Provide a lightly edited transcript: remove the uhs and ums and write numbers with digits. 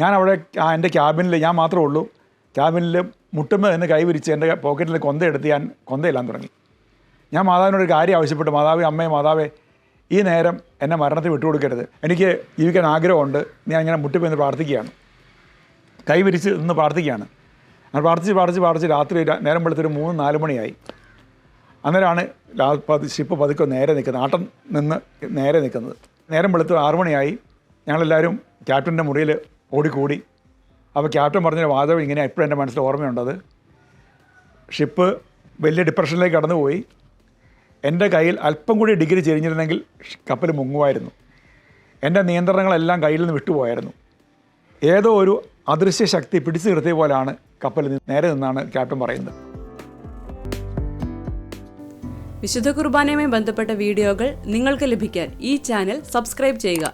ഞാൻ അവിടെ എൻ്റെ ക്യാബിനിൽ ഞാൻ മാത്രമേ ഉള്ളൂ. ക്യാബിനിൽ മുട്ടുമ്പോൾ നിന്ന് കൈ വിരിച്ച് എൻ്റെ പോക്കറ്റിൽ കൊന്തയെടുത്ത് ഞാൻ കൊന്തയില്ലാൻ തുടങ്ങി. ഞാൻ മാതാവിനോടൊരു കാര്യം ആവശ്യപ്പെട്ടു, മാതാവേ ഈ നേരം എന്നെ മരണത്തിൽ വിട്ടുകൊടുക്കരുത്, എനിക്ക് ജീവിക്കാൻ ആഗ്രഹമുണ്ട്. ഞാൻ ഇങ്ങനെ മുട്ടിപ്പോയി പ്രാർത്ഥിക്കുകയാണ്, കൈ വിരിച്ച് നിന്ന് പ്രാർത്ഥിക്കുകയാണ്. ഞാൻ പ്രാർത്ഥിച്ച് രാത്രി നേരം വെളുത്തൊരു 3-4 മണിയായി. അന്നേരമാണ് ഷിപ്പ് പതുക്കെ നേരെ നിൽക്കുന്നത്, ആട്ടം നിന്ന് നേരെ നിൽക്കുന്നത്. നേരം വെളുത്ത് 6 മണിയായി. ഞങ്ങളെല്ലാവരും ക്യാപ്റ്റൻ്റെ മുറിയിൽ ഓടിക്കൂടി. അപ്പോൾ ക്യാപ്റ്റൻ പറഞ്ഞൊരു വാദം ഇങ്ങനെ എപ്പോഴും എൻ്റെ മനസ്സിൽ ഓർമ്മയുണ്ടത്. ഷിപ്പ് വലിയ ഡിപ്രഷനിലേക്ക് കടന്നുപോയി. എൻ്റെ കയ്യിൽ അല്പം കൂടി ഡിഗ്രി ചെരിഞ്ഞിരുന്നെങ്കിൽ കപ്പൽ മുങ്ങുമായിരുന്നു. എൻ്റെ നിയന്ത്രണങ്ങളെല്ലാം കയ്യിൽ നിന്ന് വിട്ടുപോയായിരുന്നു. ഏതോ ഒരു അദൃശ്യ ശക്തി പിടിച്ചു നിർത്തിയ പോലെയാണ് കപ്പൽ നേരെ നിന്നാണ് ക്യാപ്റ്റൻ പറയുന്നത്. വിശുദ്ധ കുർബാനയുമായി ബന്ധപ്പെട്ട വീഡിയോകൾ നിങ്ങൾക്ക് ലഭിക്കാൻ ഈ ചാനൽ സബ്സ്ക്രൈബ് ചെയ്യുക.